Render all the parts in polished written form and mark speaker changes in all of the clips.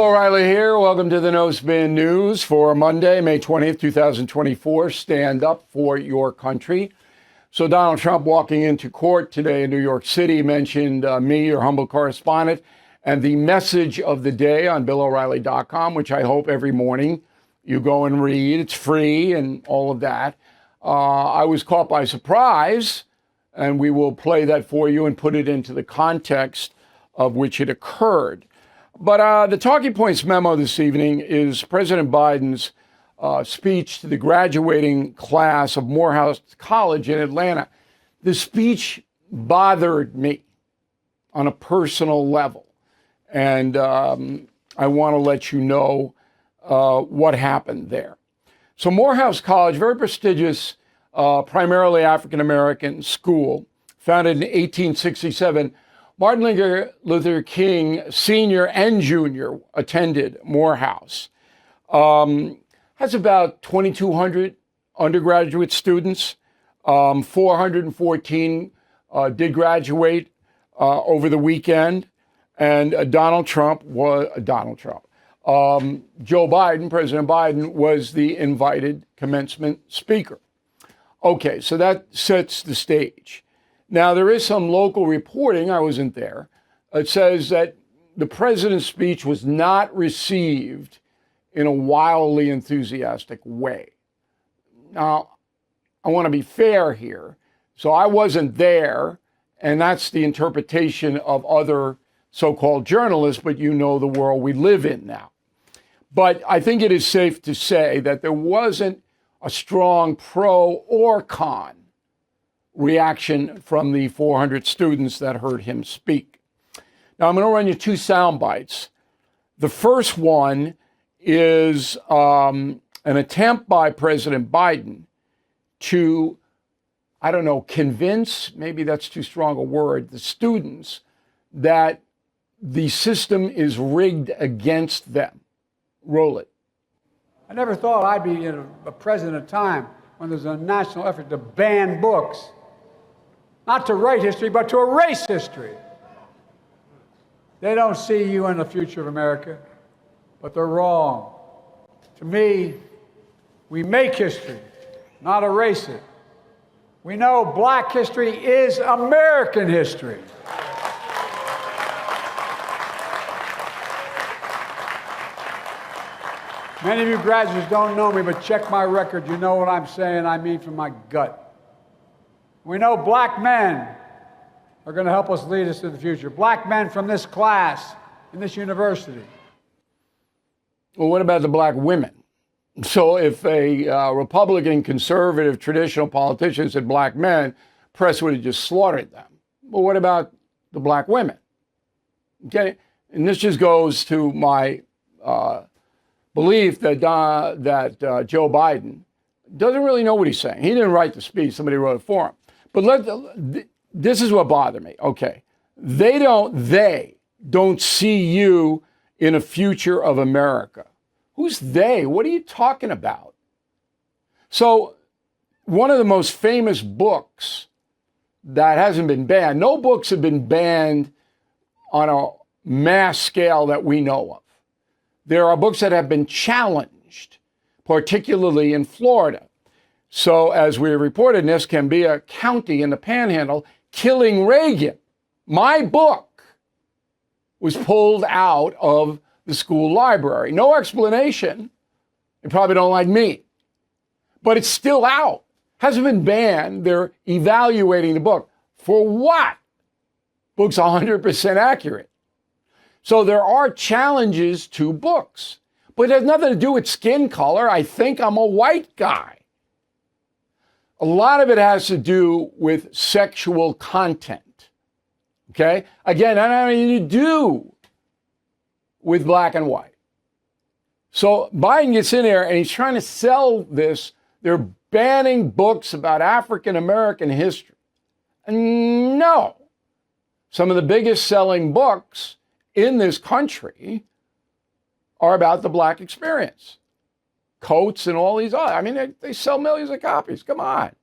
Speaker 1: O'Reilly here. Welcome to the No Spin News for Monday, May 20th, 2024. Stand up for your country. So Donald Trump walking into court today in New York City mentioned me, your humble correspondent, and the message of the day on BillO'Reilly.com, which I hope every morning you go and read. It's free and all of that. I was caught by surprise, and we will play that for you and put it into the context of which it occurred. But the talking points memo this evening is President Biden's speech to the graduating class of Morehouse College in Atlanta. The speech bothered me on a personal level. And I want to let you know what happened there. So Morehouse College, very prestigious, primarily African-American school, founded in 1867. Martin Luther King Sr. and Jr. attended Morehouse. Has about 2,200 undergraduate students. 414 did graduate over the weekend. And Joe Biden, President Biden, was the invited commencement speaker. Okay, so that sets the stage. Now, there is some local reporting, I wasn't there, it says that the president's speech was not received in a wildly enthusiastic way. Now, I want to be fair here. So I wasn't there, and that's the interpretation of other so-called journalists, but you know the world we live in now. But I think it is safe to say that there wasn't a strong pro or con reaction from the 400 students that heard him speak. Now, I'm going to run you two sound bites. The first one is an attempt by President Biden to, convince, maybe that's too strong a word, the students that the system is rigged against them. Roll it.
Speaker 2: I never thought I'd be a president at a time when there's a national effort to ban books. Not to write history, but to erase history. They don't see you in the future of America, but they're wrong. To me, we make history, not erase it. We know black history is American history. Many of you graduates don't know me, but check my record. You know what I'm saying. I mean from my gut. We know black men are going to help us lead us to the future. Black men from this class in this university.
Speaker 1: Well, what about the black women? So if a Republican, conservative, traditional politician said black men, press would have just slaughtered them. But what about the black women? Okay, and this just goes to my belief that Joe Biden doesn't really know what he's saying. He didn't write the speech. Somebody wrote it for him. But this is what bothered me. Okay, they don't see you in a future of America. Who's they? What are you talking about? So one of the most famous books that hasn't been banned, no books have been banned on a mass scale that we know of. There are books that have been challenged, particularly in Florida. So as we reported in Escambia County in the Panhandle, Killing Reagan, my book, was pulled out of the school library. No explanation. They probably don't like me. But it's still out. Hasn't been banned. They're evaluating the book. For what? Book's 100% accurate. So there are challenges to books. But it has nothing to do with skin color. I think I'm a white guy. A lot of it has to do with sexual content. Okay? Again, I don't have anything to do with black and white. So Biden gets in there and he's trying to sell this. They're banning books about African American history. And no. Some of the biggest selling books in this country are about the black experience. Coats and all these other. I mean, they sell millions of copies. Come on.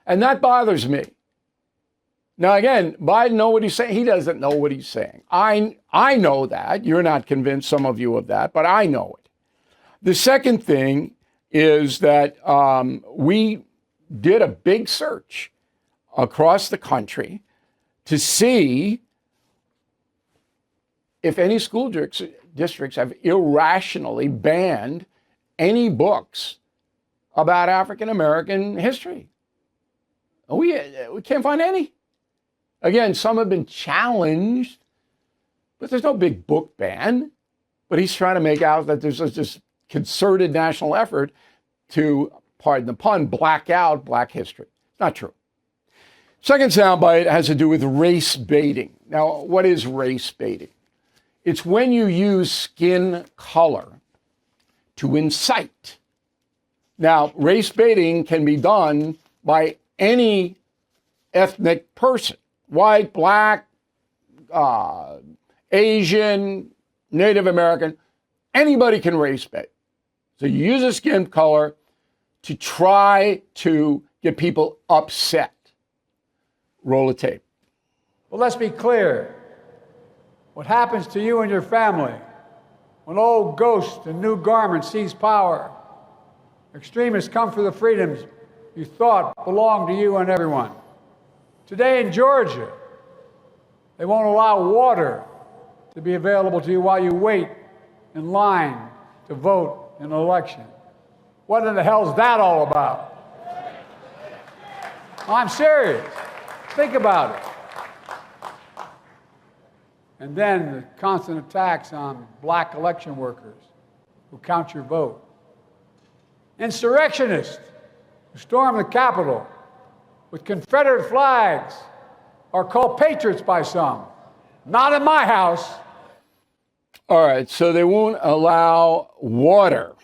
Speaker 1: And that bothers me. Now, again, Biden know what he's saying. He doesn't know what he's saying. I know that. You're not convinced, some of you, of that, but I know it. The second thing is that we did a big search across the country to see if any school districts have irrationally banned any books about African American history. We can't find any. Again, some have been challenged, but there's no big book ban. But he's trying to make out that there's this concerted national effort to, pardon the pun, black out Black history. It's not true. Second soundbite has to do with race baiting. Now, what is race baiting? It's when you use skin color to incite. Now, race baiting can be done by any ethnic person. White, Black, Asian, Native American, anybody can race bait. So you use a skin color to try to get people upset. Roll a tape.
Speaker 2: Well, let's be clear. What happens to you and your family when old ghosts in new garments seize power? Extremists come for the freedoms you thought belonged to you and everyone. Today in Georgia, they won't allow water to be available to you while you wait in line to vote in an election. What in the hell is that all about? I'm serious. Think about it. And then the constant attacks on Black election workers who count your vote. Insurrectionists who storm the Capitol with Confederate flags are called patriots by some. Not in my house.
Speaker 1: All right, so they won't allow water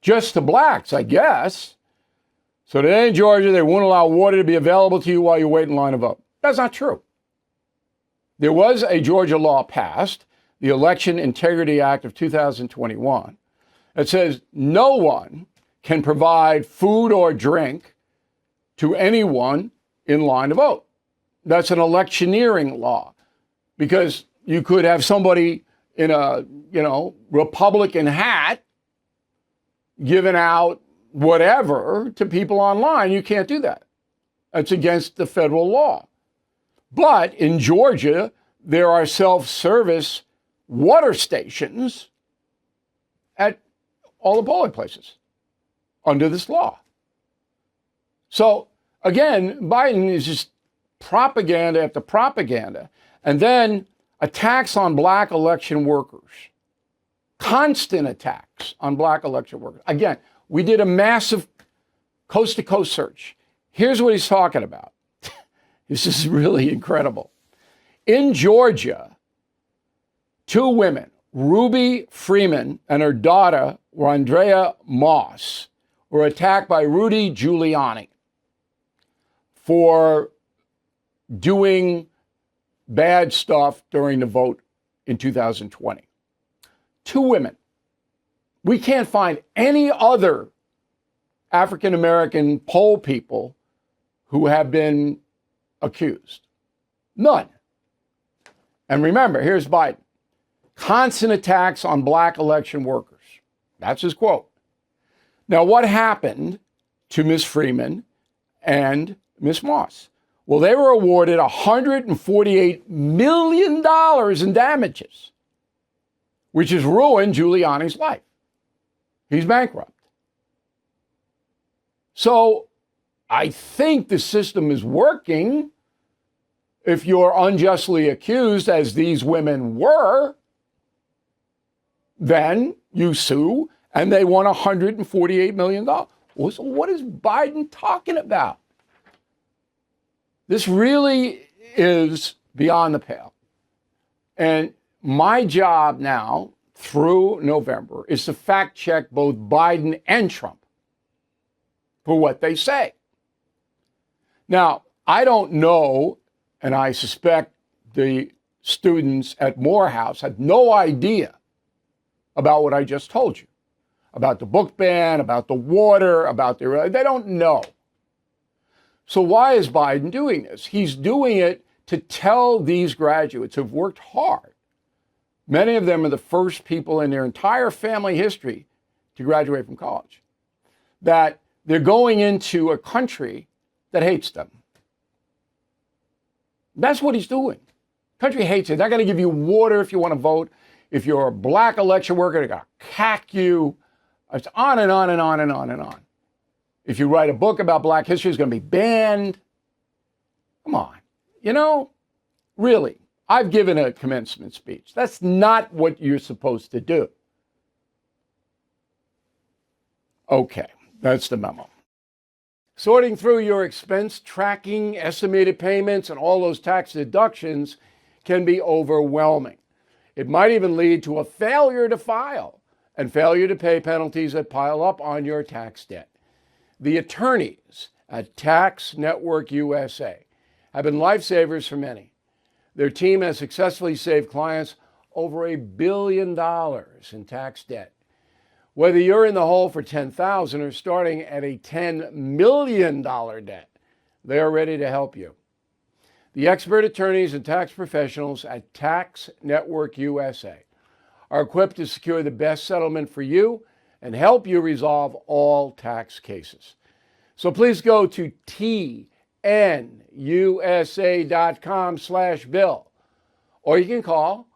Speaker 1: just to Blacks, I guess. So today in Georgia, they won't allow water to be available to you while you wait in line to vote. That's not true. There was a Georgia law passed, the Election Integrity Act of 2021, that says no one can provide food or drink to anyone in line to vote. That's an electioneering law, because you could have somebody in a, Republican hat giving out whatever to people online. You can't do that. That's against the federal law. But in Georgia, there are self-service water stations at all the polling places under this law. So again, Biden is just propaganda after propaganda, and then attacks on Black election workers, constant attacks on Black election workers. Again, we did a massive coast-to-coast search. Here's what he's talking about. This is really incredible. In Georgia, two women, Ruby Freeman and her daughter, Andrea Moss, were attacked by Rudy Giuliani for doing bad stuff during the vote in 2020. Two women. We can't find any other African-American poll people who have been accused. None. And remember, here's Biden. Constant attacks on Black election workers. That's his quote. Now, what happened to Ms. Freeman and Ms. Moss? Well, they were awarded $148 million in damages, which has ruined Giuliani's life. He's bankrupt. So I think the system is working. If you're unjustly accused, as these women were, then you sue, and they won $148 million. So what is Biden talking about? This really is beyond the pale. And my job now, through November, is to fact check both Biden and Trump for what they say. Now, I don't know, and I suspect the students at Morehouse had no idea about what I just told you, about the book ban, about the water, about they don't know. So why is Biden doing this? He's doing it to tell these graduates who've worked hard. Many of them are the first people in their entire family history to graduate from college, that they're going into a country that hates them. That's what he's doing. Country hates it. They're going to give you water if you want to vote. If you're a black election worker, they're going to cack you. It's on and on and on and on and on. If you write a book about black history, it's going to be banned. Come on. Really, I've given a commencement speech. That's not what you're supposed to do. Okay, that's the memo. Sorting through your expense tracking, estimated payments, and all those tax deductions can be overwhelming. It might even lead to a failure to file and failure to pay penalties that pile up on your tax debt. The attorneys at Tax Network USA have been lifesavers for many. Their team has successfully saved clients over $1 billion in tax debt. Whether you're in the hole for $10,000 or starting at a $10 million debt, they are ready to help you. The expert attorneys and tax professionals at Tax Network USA are equipped to secure the best settlement for you and help you resolve all tax cases. So please go to tnusa.com/bill, or you can call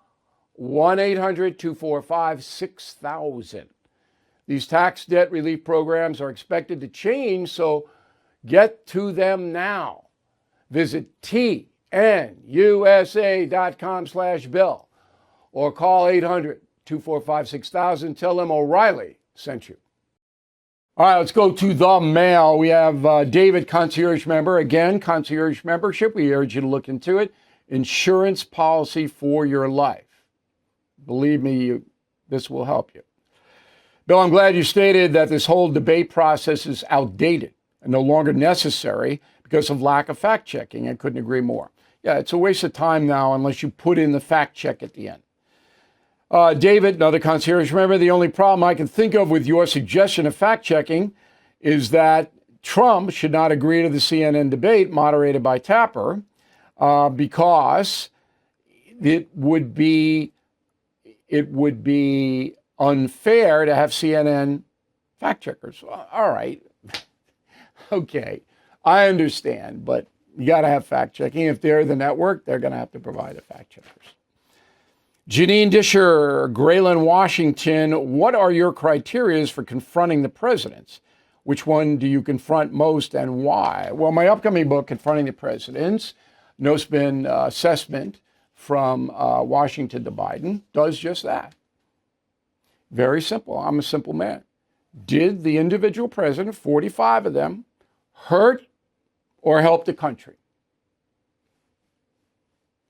Speaker 1: 1-800-245-6000. These tax debt relief programs are expected to change, so get to them now. Visit tnusa.com/bill or call 800-245-6000. Tell them O'Reilly sent you. All right, let's go to the mail. We have David, concierge member. Again, concierge membership. We urge you to look into it. Insurance policy for your life. Believe me, this will help you. Bill, I'm glad you stated that this whole debate process is outdated and no longer necessary because of lack of fact checking. I couldn't agree more. Yeah, it's a waste of time now unless you put in the fact check at the end. David, another concierge member, the only problem I can think of with your suggestion of fact checking is that Trump should not agree to the CNN debate moderated by Tapper because it would be unfair to have CNN fact checkers. All right. Okay. I understand, but you got to have fact checking. If they're the network, they're going to have to provide the fact checkers. Janine Disher, Grayland, Washington. What are your criteria for confronting the presidents? Which one do you confront most and why? Well, my upcoming book, Confronting the Presidents, No Spin Assessment from Washington to Biden, does just that. Very simple. I'm a simple man. Did the individual president, 45 of them, hurt or help the country?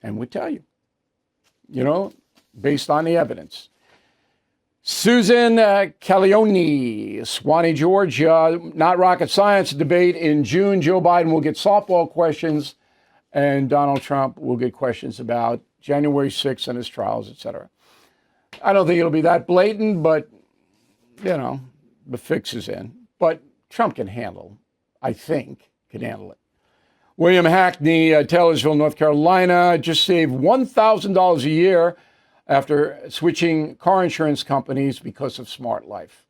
Speaker 1: And we tell you, based on the evidence. Susan Calioni, Swanee, Georgia. Not rocket science. Debate in June. Joe Biden will get softball questions, and Donald Trump will get questions about January 6th and his trials, etc. I don't think it'll be that blatant, but, the fix is in. But Trump can handle, I think, can handle it. William Hackney, Taylorsville, North Carolina, just saved $1,000 a year after switching car insurance companies because of Smart Life.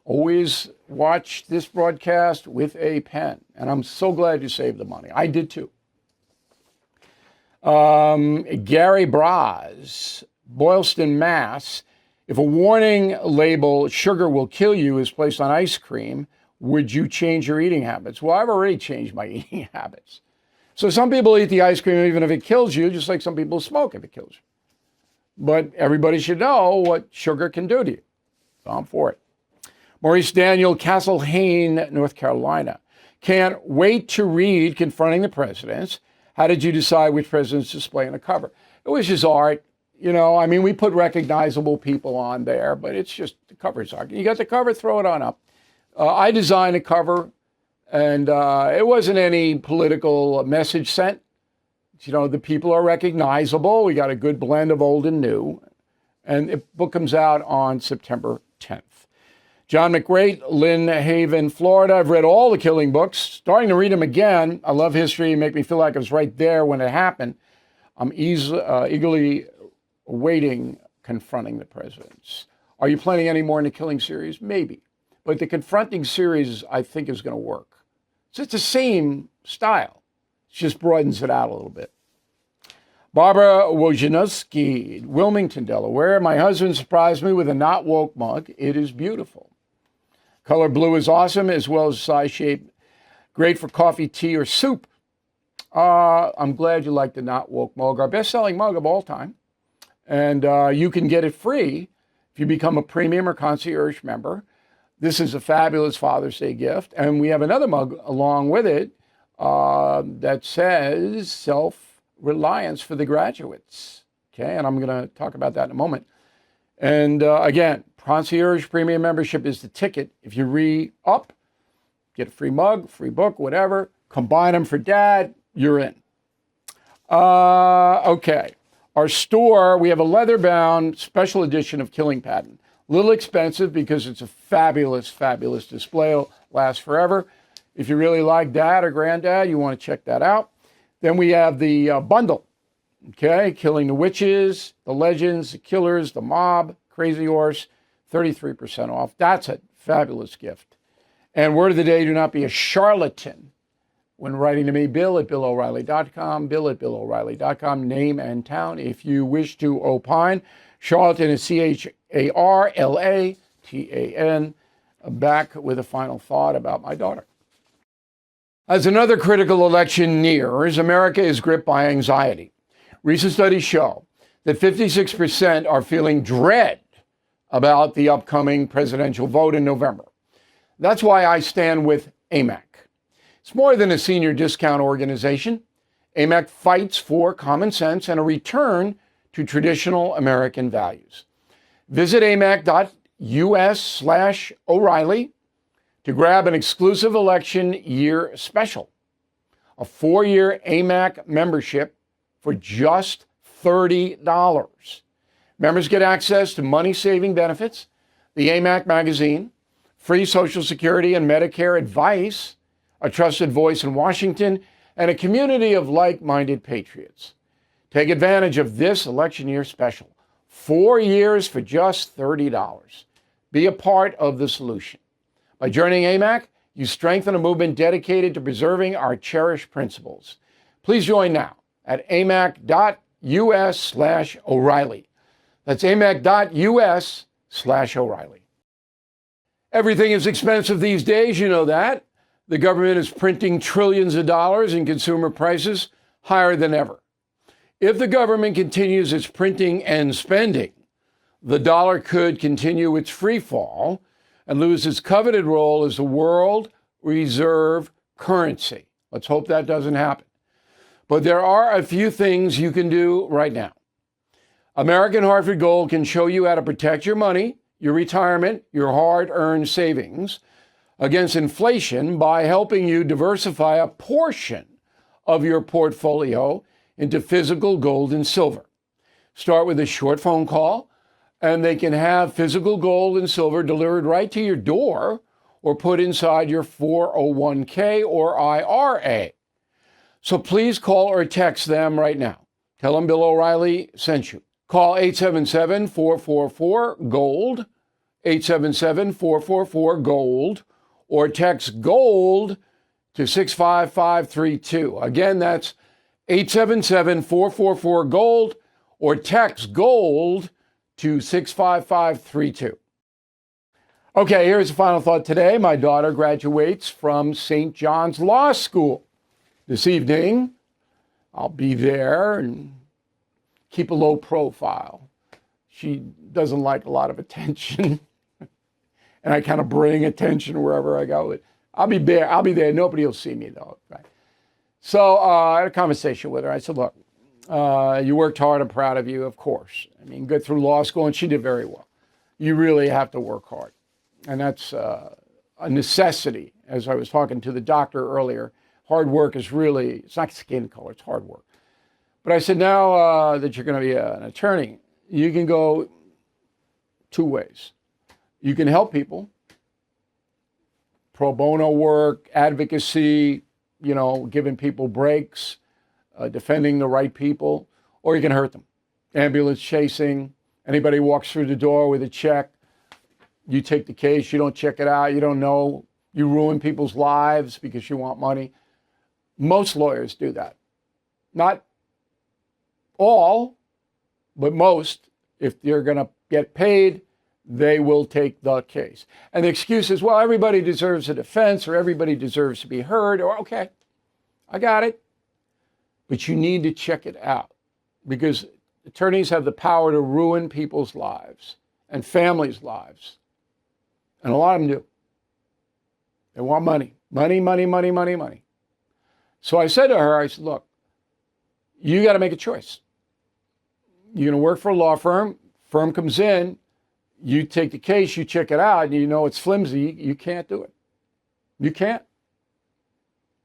Speaker 1: Always watch this broadcast with a pen, and I'm so glad you saved the money. I did too. Gary Braz, Boylston, Mass. If a warning label, sugar will kill you, is placed on ice cream, would you change your eating habits? Well, I've already changed my eating habits. So some people eat the ice cream even if it kills you, just like some people smoke if it kills you. But everybody should know what sugar can do to you. So I'm for it. Maurice Daniel, Castle Hayne, North Carolina. Can't wait to read Confronting the Presidents. How did you decide which presidents to display on the cover? It was just art. We put recognizable people on there, but it's just the cover's art. You got the cover, throw it on up. I designed a cover, and it wasn't any political message sent. The people are recognizable. We got a good blend of old and new. And the book comes out on September 10th. John McRae, Lynn Haven, Florida. I've read all the Killing books, starting to read them again. I love history. You make me feel like I was right there when it happened. I'm eagerly awaiting Confronting the Presidents. Are you planning any more in the Killing series? Maybe. But the Confronting series, I think, is going to work. So it's the same style. It just broadens it out a little bit. Barbara Wojnowski, Wilmington, Delaware. My husband surprised me with a not woke mug. It is beautiful. Color blue is awesome, as well as size shape. Great for coffee, tea, or soup. I'm glad you like the not woke mug, our best-selling mug of all time. And you can get it free if you become a premium or concierge member. This is a fabulous Father's Day gift. And we have another mug along with it that says self-reliance for the graduates. Okay, and I'm going to talk about that in a moment. And again, concierge premium membership is the ticket. If you re-up, get a free mug, free book, whatever. Combine them for dad, you're in. Okay. Our store, we have a leather-bound special edition of Killing Patent. A little expensive because it's a fabulous, fabulous display. It'll last forever. If you really like dad or granddad, you want to check that out. Then we have the bundle, okay? Killing the Witches, the Legends, the Killers, the Mob, Crazy Horse, 33% off. That's a fabulous gift. And word of the day, do not be a charlatan when writing to me, bill@BillO'Reilly.com, bill@BillO'Reilly.com, name and town. If you wish to opine, charlatan is CHARLATAN. Back with a final thought about my daughter. As another critical election nears, America is gripped by anxiety. Recent studies show that 56% are feeling dread about the upcoming presidential vote in November. That's why I stand with AMAC. It's more than a senior discount organization. AMAC fights for common sense and a return to traditional American values. Visit amac.us/O'Reilly to grab an exclusive election year special, a 4-year AMAC membership for just $30. Members get access to money-saving benefits, the AMAC magazine, free Social Security and Medicare advice, a trusted voice in Washington, and a community of like-minded patriots. Take advantage of this election year special. 4 years for just $30. Be a part of the solution. By joining AMAC, you strengthen a movement dedicated to preserving our cherished principles. Please join now at amac.us/O'Reilly. That's amac.us/O'Reilly. Everything is expensive these days, you know that. The government is printing trillions of dollars and consumer prices higher than ever. If the government continues its printing and spending, the dollar could continue its free fall and lose its coveted role as the world reserve currency. Let's hope that doesn't happen. But there are a few things you can do right now. American Hartford Gold can show you how to protect your money, your retirement, your hard-earned savings against inflation by helping you diversify a portion of your portfolio into physical gold and silver. Start with a short phone call, and they can have physical gold and silver delivered right to your door or put inside your 401k or IRA. So please call or text them right now. Tell them Bill O'Reilly sent you. Call 877-444-GOLD, 877-444-GOLD, or text GOLD to 65532. Again, that's 877-444-GOLD, or text GOLD to 65532. Okay, here's the final thought today. My daughter graduates from St. John's Law School this evening. I'll be there and keep a low profile. She doesn't like a lot of attention. And I kind of bring attention wherever I go. I'll be there. Nobody will see me, though. Right? So I had a conversation with her. I said, look, you worked hard. I'm proud of you, of course. I mean, good through law school, and she did very well. You really have to work hard. And that's a necessity. As I was talking to the doctor earlier, hard work is really, it's not skin color, it's hard work. But I said, now that you're going to be an attorney, you can go two ways. You can help people, pro bono work, advocacy, giving people breaks, defending the right people, or you can hurt them. Ambulance chasing, anybody walks through the door with a check, you take the case, you don't check it out, you don't know, you ruin people's lives because you want money. Most lawyers do that. Not all, but most. If they're going to get paid, they will take the case. And the excuse is, well, everybody deserves a defense, or everybody deserves to be heard, or okay, I got it. But you need to check it out, because attorneys have the power to ruin people's lives and families' lives. And a lot of them do. They want money. Money, money, money, money, money. So I said to her, I said, look, you got to make a choice. You're going to work for a law firm. Firm comes in, you take the case, you check it out, and you know it's flimsy. You can't do it. You can't.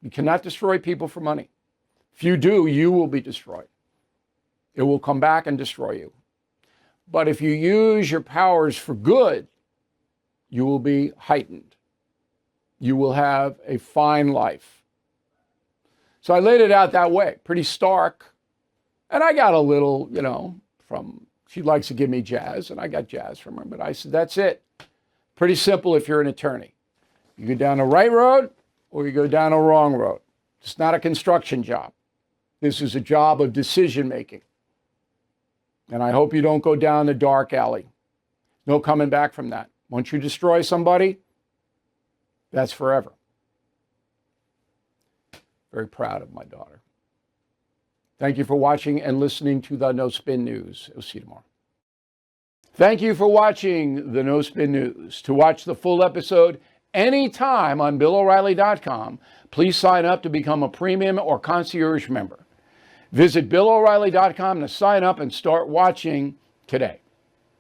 Speaker 1: You cannot destroy people for money. If you do, you will be destroyed. It will come back and destroy you. But if you use your powers for good, you will be heightened. You will have a fine life. So I laid it out that way, pretty stark. And I got a little, from, she likes to give me jazz, and I got jazz from her. But I said, that's it. Pretty simple if you're an attorney. You go down the right road or you go down a wrong road. It's not a construction job. This is a job of decision making. And I hope you don't go down the dark alley. No coming back from that. Once you destroy somebody, that's forever. Very proud of my daughter. Thank you for watching and listening to the No Spin News. We'll see you tomorrow. Thank you for watching the No Spin News. To watch the full episode anytime on BillO'Reilly.com, please sign up to become a premium or concierge member. Visit BillO'Reilly.com to sign up and start watching today.